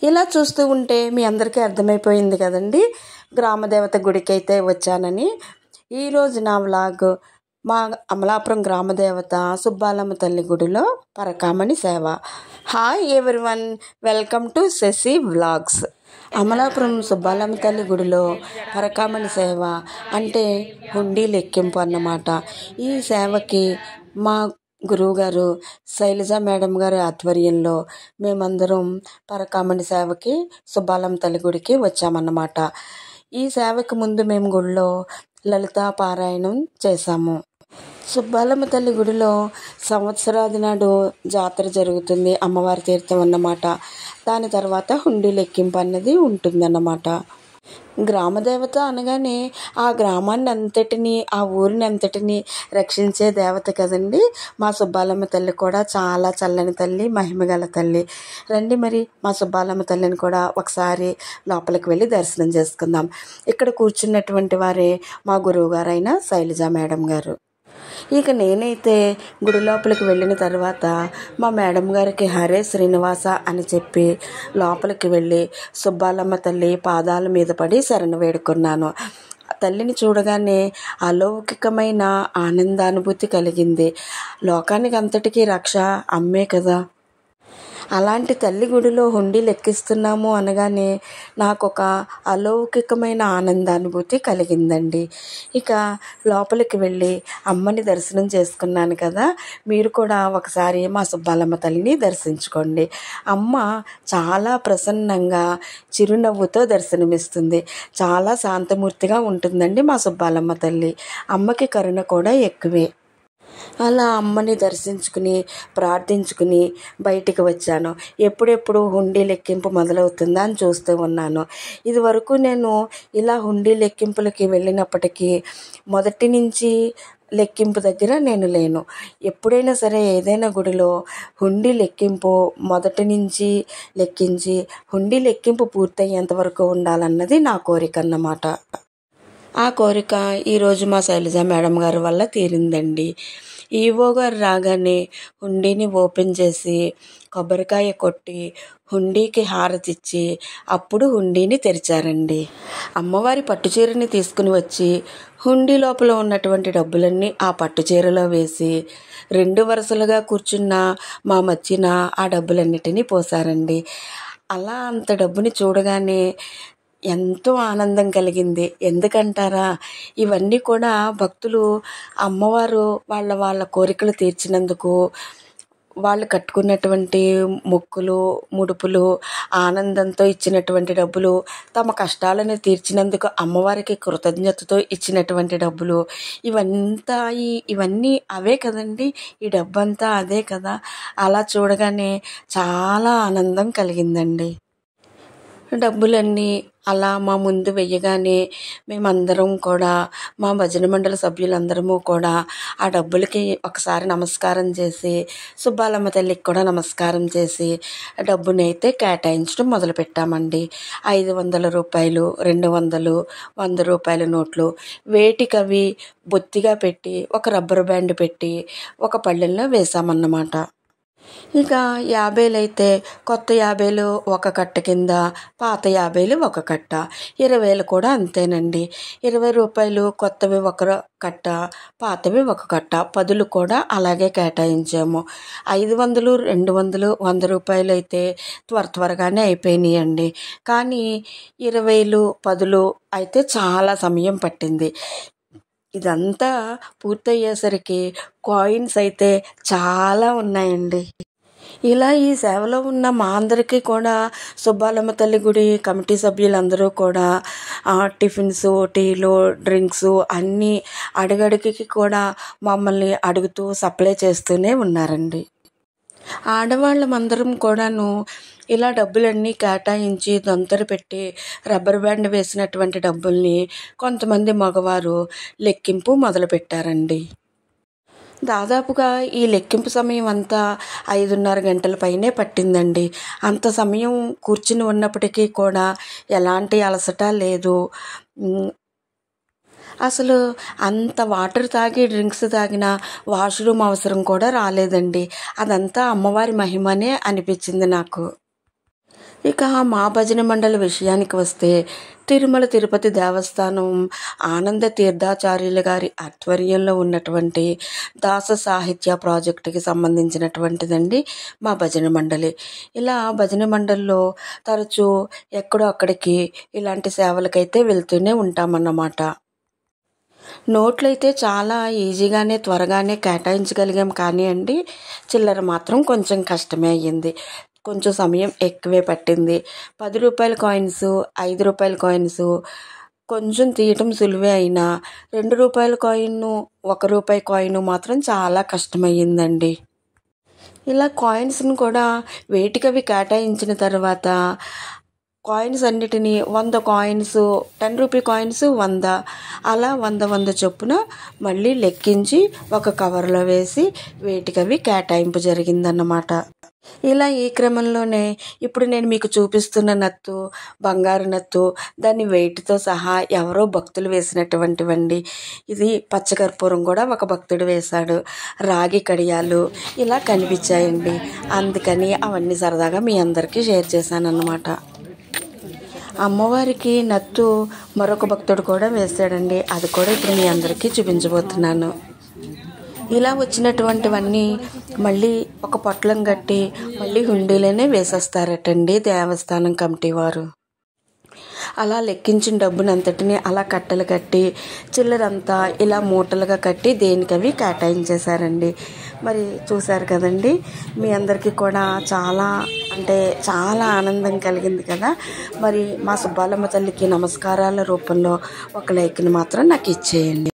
ఇలా చూస్తూ ఉంటే మీ అందరికీ అర్థమైపోయింది కదండి, గ్రామదేవత గుడికి అయితే వచ్చానని. ఈరోజు నా వ్లాగ్ మా అమలాపురం గ్రామదేవత సుబ్బాలమ్మ తల్లి గుడిలో పరకామణి సేవ. Hi everyone, welcome to Shashi vlogs. Amalapuram Subbalamma తల్లి గుడిలో పరకామణి సేవ అంటే హుండీ లెక్కింపు అన్నమాట. ఈ సేవకి మా గురువుగారు శైలజ మేడం గారి ఆధ్వర్యంలో మేమందరం పరకామణి సేవకి సుబ్బాలమ్మ తల్లి గుడికి వచ్చామన్నమాట. ఈ సేవకి ముందు మేము గుడిలో లలితా పారాయణం చేశాము. సుబ్బాలమ్మ తల్లి గుడిలో సంవత్సరాది నాడు జాతర జరుగుతుంది, అమ్మవారి తీర్థం అన్నమాట. దాని తర్వాత హుండీ లెక్కింపు అన్నది ఉంటుందన్నమాట. గ్రామదేవత అనగానే ఆ గ్రామాన్ని అంతటిని, ఆ ఊరిని అంతటిని రక్షించే దేవత కదండి. మా సుబ్బాలమ్మ తల్లి కూడా చాలా చల్లని తల్లి, మహిమగల తల్లి. రండి మరి మా సుబ్బాలమ్మ తల్లిని కూడా ఒకసారి లోపలికి వెళ్ళి దర్శనం చేసుకుందాం. ఇక్కడ కూర్చున్నటువంటి వారే మా గురువు గారైన శైలజ మేడం గారు. ఇక నేనైతే గుడి లోపలికి వెళ్ళిన తర్వాత మా మేడం గారికి హరే శ్రీనివాస అని చెప్పి లోపలికి వెళ్ళి సుబ్బాలమ్మ తల్లి పాదాల మీద పడి శరణు వేడుకున్నాను. తల్లిని చూడగానే అలౌకికమైన ఆనందానుభూతి కలిగింది. లోకానికి అంతటికీ రక్ష అమ్మే కదా. అలాంటి తల్లి గుడిలో హుండీ లెక్కిస్తున్నాము అనగానే నాకు ఒక అలౌకికమైన ఆనందానుభూతి కలిగిందండి. ఇక లోపలికి వెళ్ళి అమ్మని దర్శనం చేసుకున్నాను కదా. మీరు కూడా ఒకసారి మా సుబ్బాలమ్మ తల్లిని దర్శించుకోండి. అమ్మ చాలా ప్రసన్నంగా చిరునవ్వుతో దర్శనమిస్తుంది. చాలా శాంతమూర్తిగా ఉంటుందండి మా సుబ్బాలమ్మ తల్లి. అమ్మకి కరుణ కూడా ఎక్కువే. అలా అమ్మని దర్శించుకుని ప్రార్థించుకుని బయటికి వచ్చాను. ఎప్పుడెప్పుడు హుండీ లెక్కింపు మొదలవుతుందా అని చూస్తూ ఉన్నాను. ఇది వరకు నేను ఇలా హుండీ లెక్కింపులకి వెళ్ళినప్పటికీ మొదటి నుంచి లెక్కింపు దగ్గర నేను లేను. ఎప్పుడైనా సరే ఏదైనా గుడిలో హుండీ లెక్కింపు మొదటి నుంచి లెక్కించి హుండీ లెక్కింపు పూర్తయ్యేంత వరకు ఉండాలన్నది నా కోరిక అన్నమాట. ఆ కోరిక ఈరోజు మా శైలజ మేడం గారి వల్ల తీరిందండి. ఈవో గారు రాగానే హుండీని ఓపెన్ చేసి కొబ్బరికాయ కొట్టి హుండీకి హారతిచ్చి అప్పుడు హుండీని తెరిచారండి. అమ్మవారి పట్టుచీరని తీసుకుని వచ్చి హుండీ లోపల ఉన్నటువంటి డబ్బులన్నీ ఆ పట్టుచీరలో వేసి 2 వరుసలుగా కూర్చున్న మా మధ్యన ఆ డబ్బులన్నిటినీ పోసారండి. అలా అంత డబ్బుని చూడగానే ఎంతో ఆనందం కలిగింది. ఎందుకంటారా, ఇవన్నీ కూడా భక్తులు అమ్మవారు వాళ్ళ కోరికలు తీర్చినందుకు, వాళ్ళు కట్టుకున్నటువంటి మొక్కులు ముడుపులు ఆనందంతో ఇచ్చినటువంటి డబ్బులు, తమ కష్టాలను తీర్చినందుకు అమ్మవారికి కృతజ్ఞతతో ఇచ్చినటువంటి డబ్బులు, ఇవన్నీ అవే కదండి. ఈ డబ్బంతా అదే కదా. అలా చూడగానే చాలా ఆనందం కలిగిందండి. డబ్బులన్నీ అలా మా ముందు వెయ్యగానే మేమందరం కూడా, మా భజన మండలి సభ్యులందరము కూడా ఆ డబ్బులకి ఒకసారి నమస్కారం చేసి సుబ్బాలమ్మ తల్లికి కూడా నమస్కారం చేసి డబ్బుని అయితే కేటాయించడం మొదలుపెట్టామండి. 500 రూపాయలు, 200, 100 రూపాయల నోట్లు వేటికవి బొత్తిగా పెట్టి ఒక రబ్బర్ బ్యాండ్ పెట్టి ఒక పళ్ళెంలో వేసామన్నమాట. ఇక 50 అయితే కొత్త 50 ఒక కట్ట కింద, పాత 50 ఒక కట్ట. 20 కూడా అంతేనండి. 20 రూపాయలు కొత్తవి ఒక కట్ట, పాతవి ఒక కట్ట. 10 కూడా అలాగే కేటాయించాము. 500, 200, 100 రూపాయలు అయితే త్వరగానే అయిపోయినాయండి. కానీ 20, 10 అయితే చాలా సమయం పట్టింది. ఇదంతా పూర్తయ్యేసరికి కాయిన్స్ అయితే చాలా ఉన్నాయండి. ఇలా ఈ సేవలో ఉన్న మా అందరికీ కూడా సుబ్బాలమ్మ తల్లి గుడి కమిటీ సభ్యులందరూ కూడా టిఫిన్స్, టీలు, డ్రింక్స్ అన్నీ అడుగడుగుకి కూడా మమ్మల్ని అడుగుతూ సప్లై చేస్తూనే ఉన్నారండి. ఆడవాళ్ళమందరం కూడాను ఇలా డబ్బులన్నీ కేటాయించి దొంతర పెట్టి రబ్బర్ బ్యాండ్ వేసినటువంటి డబ్బుల్ని కొంతమంది మగవారు లెక్కింపు మొదలుపెట్టారండి. దాదాపుగా ఈ లెక్కింపు సమయం అంతా 5:30 గంటల పైనే పట్టిందండి. అంత సమయం కూర్చుని ఉన్నప్పటికీ కూడా ఎలాంటి అలసట లేదు. అసలు అంత వాటర్ తాగి డ్రింక్స్ తాగిన వాష్రూమ్ అవసరం కూడా రాలేదండి. అదంతా అమ్మవారి మహిమనే అనిపించింది నాకు. ఇక మా భజన మండలి విషయానికి వస్తే తిరుమల తిరుపతి దేవస్థానం ఆనంద తీర్థాచార్యుల గారి ఆధ్వర్యంలో ఉన్నటువంటి దాస సాహిత్య ప్రాజెక్టుకి సంబంధించినటువంటిదండి మా భజన మండలి. ఇలా భజన మండలిలో తరచూ ఎక్కడో అక్కడికి ఇలాంటి సేవలకైతే వెళ్తూనే ఉంటామన్నమాట. నోట్లు అయితే చాలా ఈజీగానే త్వరగానే కేటాయించగలిగాం కానీ అండి, చిల్లర మాత్రం కొంచెం కష్టమే అయ్యింది. కొంచెం సమయం ఎక్కువే పట్టింది. 10 రూపాయల కాయిన్స్, 5 రూపాయల కాయిన్స్ కొంచెం తీయటం సులువే అయినా 2 రూపాయల కాయిన్, 1 రూపాయి కాయిన్ మాత్రం చాలా కష్టమయ్యిందండి. ఇలా కాయిన్స్ను కూడా వేటికవి కేటాయించిన తర్వాత కాయిన్స్ అన్నిటినీ 100 కాయిన్స్, 10 రూపీ కాయిన్స్ 100, అలా 100 చొప్పున మళ్ళీ లెక్కించి ఒక కవర్లో వేసి వేటికవి కేటాయింపు జరిగిందన్నమాట. ఇలా ఈ క్రమంలోనే ఇప్పుడు నేను మీకు చూపిస్తున్న నత్తు, బంగారు నత్తు, దాని వెయిట్తో సహా ఎవరో భక్తులు వేసినటువంటివండి. ఇది పచ్చకర్పూరం కూడా ఒక భక్తుడు వేశాడు. రాగి కడియాలు ఇలా కనిపించాయండి. అందుకని అవన్నీ సరదాగా మీ అందరికీ షేర్ చేశానన్నమాట. అమ్మవారికి నత్తు మరొక భక్తుడు కూడా వేశాడండి. అది కూడా ఇప్పుడు మీ అందరికీ చూపించబోతున్నాను. ఇలా వచ్చినటువంటివన్నీ మళ్ళీ ఒక పొట్లం కట్టి మళ్ళీ హుండీలోనే వేసేస్తారటండి దేవస్థానం కమిటీ వారు. అలా లెక్కించిన డబ్బునంతటిని అలా కట్టలు కట్టి చిల్లరంతా ఇలా మూటలుగా కట్టి దేనికవి కేటాయించేశారండి. మరి చూశారు కదండి, మీ అందరికీ కూడా చాలా అంటే చాలా ఆనందం కలిగింది కదా. మరి మా సుబ్బాలమ్మ తల్లికి నమస్కారాల రూపంలో ఒక లైక్ని మాత్రం నాకు ఇచ్చేయండి.